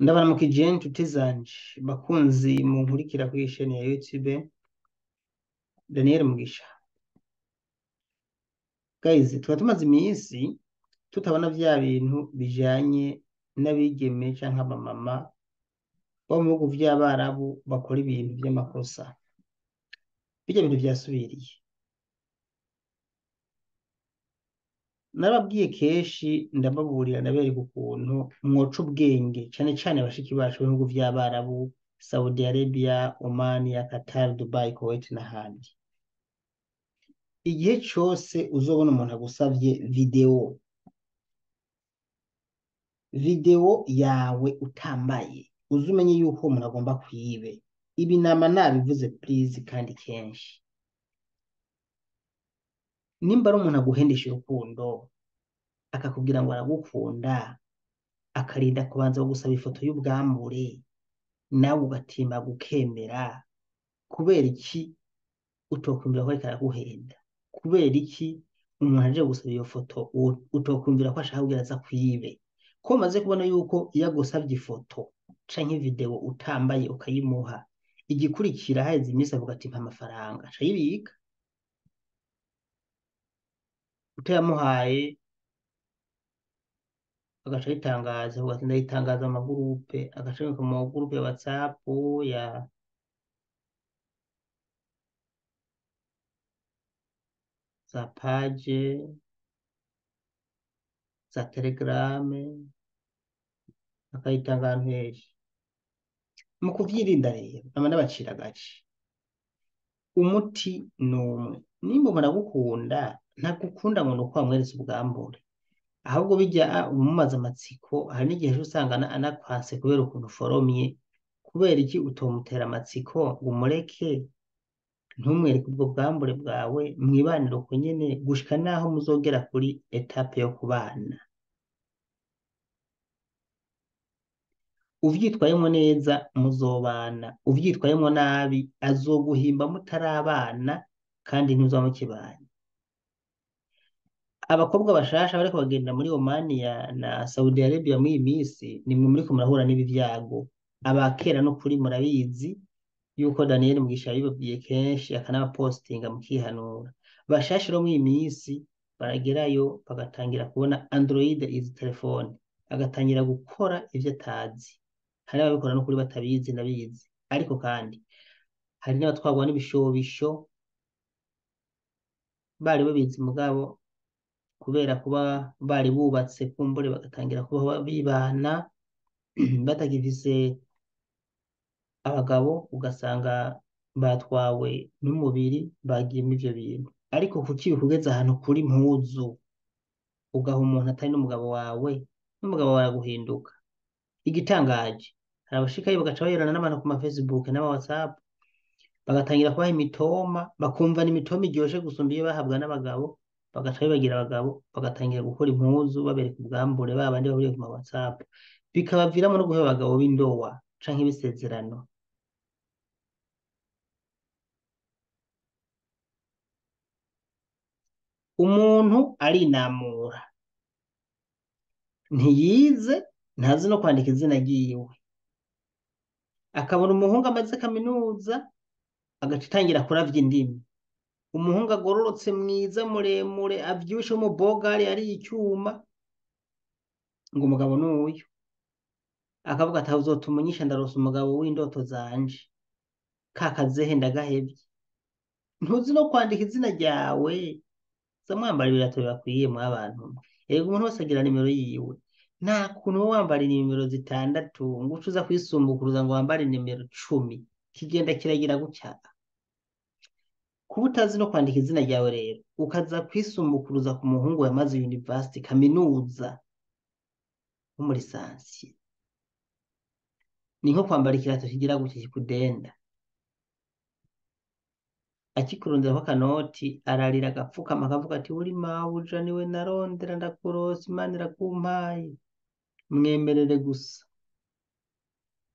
Ndabaramukije nshuti zanje bakunzi munkurikira kuri chaîne ya YouTube Daniel Mugisha. Guys, tukaba tumaze iminsi tutabona vya bintu bijanye n'abigeme canke abamama bo mu bihugu vy'Abarabu bakora ibintu vy'amakosa. Birya bintu vyasubiriye. Narababwiye kenshi ndababurira ndabereka ukuntu mwoca ubwenge cane cane bashiki bacu mu bihugu vy'Abarabu, Saudi Arabia, Oman, Qatar, Dubai, Kuwait n'ahandi. Igihe cose uzobona umuntu agusavye video yawe utambaye, uzumenye yuko uwo muntu agomba kwibe. Ibi nama nabivuze please kandi kenshi. Nimba ari umuntu aguhendesha urukundo akakubwira ngo aragukunda, akarinda kubanza gusaba ifoto y'ubwambure, nawe ugatimba gukemera, kubera iki utokumvira ko ariko araguhenda? Kubera iki umuntu aje gusaba iyo foto utokumvira ko ashaka kugira aza kwibe? Ko maze kubona yuko iyo agusavye ifoto canke video utambaye ukayimuha, igikurikira haheze iminsi avuga ati mpa amafaranga, aca ayibika. Utayamuhaye agaca ayitangaza, avuga ati ndayitangaza mu magurupe, agaca abika mu magurupe ya WhatsApp, za page, za Telegram, akayitanga ahantu henshi. Mu kuvyirinda rero nama ndabacira agace. Umuti numwe, nimba umuntu agukunda ntagukunda ngo nuko wamweretse ubwambure, ahubwo bijya umumaze amatsiko. Hari n'igihe usanga anakwanse kubera ukuntu uforomye. Kubera iki utomutera amatsiko ngo umureke ntumwereke ubwo bwambure bwawe, mwibanire uko nyene gushika naho muzogera kuri etape yo kubana. Uvyitwayemo neza muzobana, uvyitwayemo nabi azoguhimba mutarabana kandi ntuzaba mukibanye. Abakobwa bashasha bariko bagenda muri Oman na Saudi Arabia muri iyi minsi, nimwe muriko murahura n'ibi vyago. Abakera no kuri murabizi yuko Daniel Mugisha yabibabwiye kenshi akanabapostinga mukihanura. Bashasha rero muri iyi minsi baragerayo bagatangira kubona Android izi telefone, agatangira gukora ivyo atazi. Hari ababikora no kuri batabizi nabizi, ariko kandi hari n'abatwarwa n'ibishobisho bari babizi mugabo kubera kuba bari bubatse kumbure bagatangira kuba bibana batagifise abagabo, ugasanga batwawe n'umubiri bagiyemo ivyo bintu. Ariko kuki kugeza ahantu kuri mpuzu ugaha umuntu atari n'umugabo wawe, n'umugabo wawe araguhinduka? Igitangaje, hari abashikayo bagaca bayerana n'abantu ku ma Facebook n'ama WhatsApp, bagatangira kubaha imitoma, bakumva ni imitoma iryoshe gusumba iyo bahabwa n'abagabo, bagaca bibagira abagabo, bagatangira gukora impuzu babereka ubwambure babandi bahuriye ku ma WhatsApp, bikabaviramo no guheba abagabo b'indowa canke ibisezerano. Umuntu arinamura, ntiyize, ntazi no kwandika izina ryiwe, akabona umuhungu amaze kaminuza agaca itangira kuravya indimi. Umuhungu agororotse mwiza muremure avyibushe w'umubogari ari icyuma, ngo umugabo n'uyu, akavuga ati uzotuma unyisha ndaronsa umugabo w'indoto zanje, kakazehe ndagahevye. Ntuzi no kwandika izina ryawe, za mwambara ibirato bibakwiye mwa bantu. Ego umuntu wese agira nimero yiwe, nta kuntu wowe wambara nimero 6 ngo ucuza kwisumbukuruza ngo wambare nimero 10, kigenda kiragira gutya. Kuba utazi no kwandika izina ryawe rero ukaza kwisumbukuruza ku muhungu yamaze university kaminuza wo muri lisansi, ni nko kwambara ikirato kigira gutya kikudenda. Akikurondera akanoti ararira agapfukama akavuga ati uri mabuja niwe narondera ndakurose, Imana irakumpaye, mwemerere gusa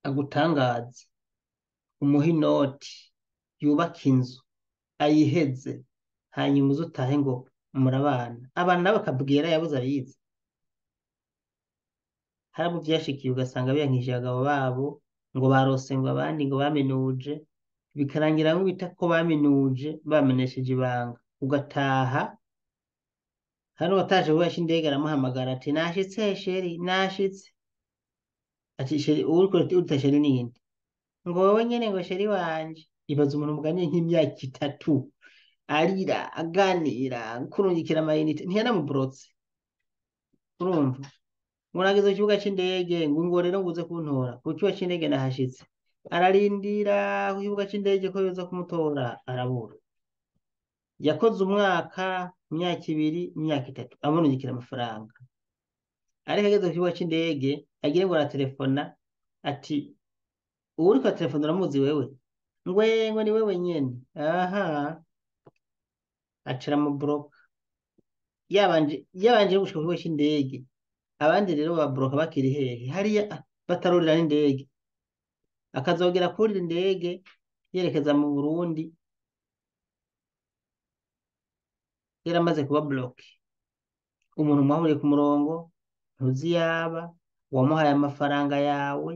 agutangaze, umuha inoti yubaka inzu ayiheze, hanyuma uze utahe ngo murabana. Abana nabo bakabwira yabuze abizi. hari abo vyashikiye ugasanga biyankishije abagabo babo ngo barose ngo abandi ngo baminuje, bikarangira ngo bita ko baminuje bamenesheje ibanga, ugataha hano wataje wesha indege aramuhamagara ati nashitse sheri nashitse, ati sheri uriko urita sheri ninde, ngo wowe nyene ngo sheri wanje. Ibaza umuntu muganiye nk'imyaka itatu arira aganira kurungikira amayinite ntiyanamuburotse, urumva ngo nageze ku kibuga c'indege ngo rero nguze kuntora ku kibuga c'indege nahashitse, ararindira ku kibuga c'indege ko yoza kumutora arabura. Yakoze umwaka, imyaka ibiri, imyaka itatu amurungikira amafaranga, ariko ageze ku kibuga c'indege agire ngo araterefona ati uwo uriko araterefona uramuzi wewe, ngo ni wewe nyene, aha aca aramubloka. Yabanje gushika ku kibuga c'indege, abandi rero babloka bakiri hehe hariya batarurira n'indege, akazogera kurira indege yerekeza mu Burundi yaramaze kuba bloke. Umuntu mwahuriye ku murongo ntuzi yaba wamuhaye amafaranga yawe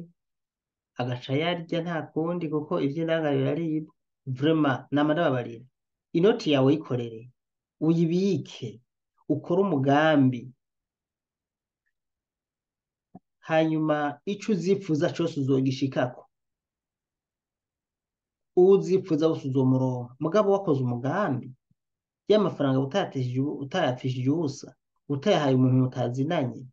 agaca yarya nta kundi, kuko ivy'indangariro yaribwa. Vraiment nama ndababarira, inoti yawe yikorere uyibike, ukore umugambi, hanyuma ico uzipfuza cose uzogishikako, uwo uzipfuza wose uzomuronka. Mugabo wakoze umugambi y'amafaranga utayapfishije ubusa, utayahaye umuntu mutazinanye,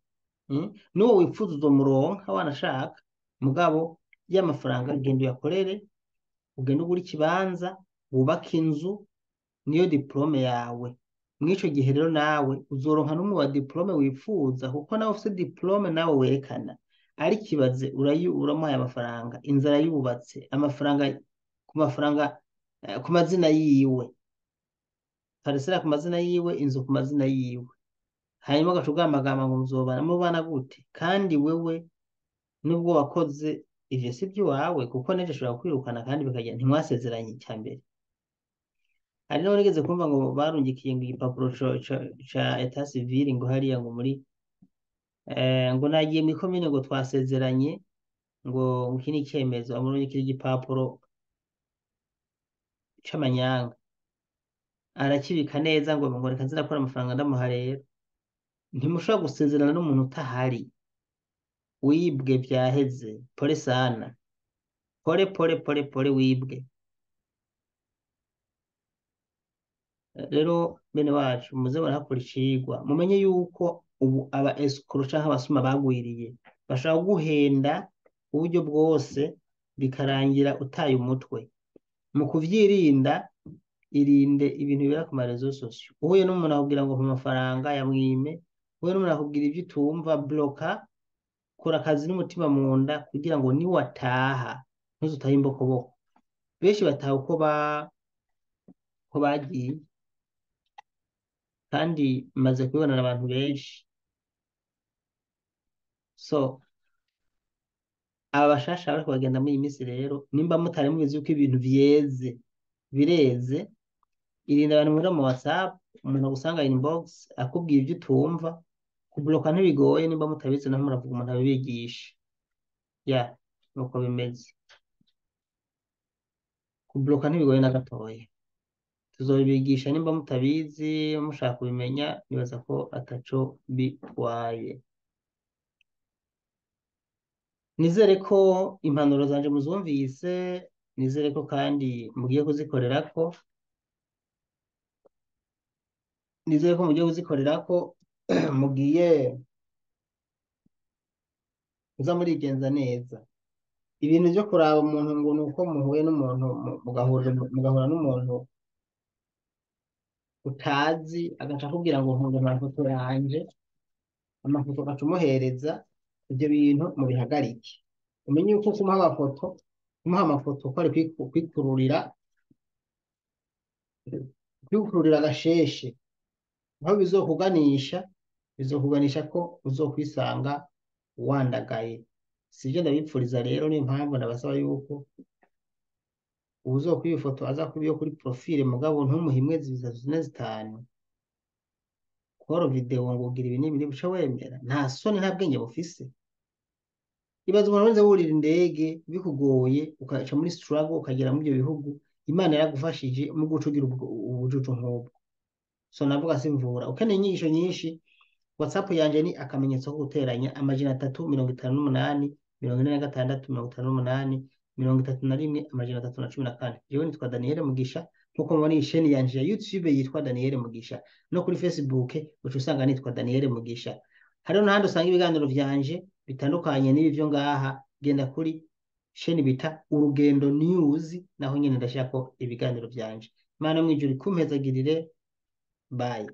n'uwo wipfuza uzomuronka wanashaka. Mugabo y'amafaranga genda uyakorere, ugenda ugura ikibanza, wubaka inzu, niyo diplome yawe. Mw'ico gihe rero nawe uzoronka n'umwe wa diplome wipfuza, kuko nawe ufite diplome nawe werekana. Ariko ibaze uramuhaye amafaranga, inzu arayubatse, amafaranga ku mazina yiwe, parisera ku mazina yiwe, inzu ku mazina yiwe, hanyuma ugaca ugambagamba ngo mubana gute, kandi wewe nubwo wakoze ivyo si ivy'iwawe, kuko nejo ashobora kwirukana kandi bikagira ntimwasezeranye icya mbere. Hari naho nigeze kumva ngo barungikiye ngo igipapuro ca etat civil ngo hariya ngo muri ngo nagiye mw'ikomine ngo twasezeranye ngo iki ni icyemezo, amurungikira igipapuro c'amanyanga arakibika neza ngo reka nzirakora amafaranga ndamuha. Rero ntimushobora gusezerana n'umuntu utahari, wibwe vyaheze. Pole sana, pole wibwe. Rero bene wacu muze barahakora icigwa, mumenye yuko ubu aba escroc canke abasuma bagwiriye, bashaka guhenda uburyo bwose bikarangira utaye umutwe. Mu kuvyirinda, irinde ibintu bibera ku marezo sosio. Uhuye n'umuntu akubwira ngo mpa amafaranga yamwime, uhuye n'umuntu akubwira ivyo utumva, bloka, kora akazi n'umutima mu nda kugira ngo niwataha ntuzutahe imbokoboko. Benshi bataha uko bagiye, kandi maze kubibonana abantu benshi. So aba bashasha bariko bagenda muri iyi minsi rero, nimba mutari mubizi yuko ibintu bireze, irinda abantu muri mu WhatsApp, umuntu agusanga inbox akubwira ivyo utumva. Kubloka ntibigoye, nimba mutabizi naho muravuga umuntu abibigisha. Nuko bimeze. Kubloka ntibigoye na gatoya, tuzobibigisha. Nimba mutabizi mushaka kubimenya, nibaza ko ataco bitwaye. Nizere ko impanuro zanje muzumvise, nizere ko kandi mugiye kuzikorerako, mugiye kuza murigenza neza. Ibintu vyo kuraba umuntu ngo nuko muhuye n'umuntu mugahura n'umuntu utazi agaca akubwira ngo nkunda amafoto yanje, amafoto agaca umuhereza, ivyo bintu mubihagarike. Umenye yuko kumuha amafoto ko ari kwikururira agasheshe, aho bizokuganisha ko uzokwisanga wandagaye. Sivyo ndabipfuriza. Rero niyo mpamvu ndabasaba yuko uzokwiba ifoto aza kubiyo kuri profile, mugabo ntumuhe imwe, zibiri, zitatu, zine, zitanu. Koro video ngo ugira ibi n'ibiri buca wemera? Nta soni, nta bwenge bufise. ibaza umuntu wese wurira indege bikugoye ukaca muri struggle ukagera muri ibyo bihugu Imana yaragufashije mu guca ugira ubujuju nk'ubwo so navuga simvura ukeneye inyigisho nyinshi WhatsApp yanje ni akamenyetso ko guteranya amajana 358 46 58 31 amajana 314 jewe nitwa Daniel Mugisha nkuko mubona iyi chaîne yanje ya YouTube yitwa Daniel Mugisha no kuri Facebook uca usanga nitwa Daniel Mugisha hariho n'ahandi usanga ibiganiro vyanje bitandukanye n'ibi vyo ngaha genda kuri chaîne bita Urugendo News naho nyene ndashaka ibiganiro vyanje Imana mwijuru kumpezagirire bye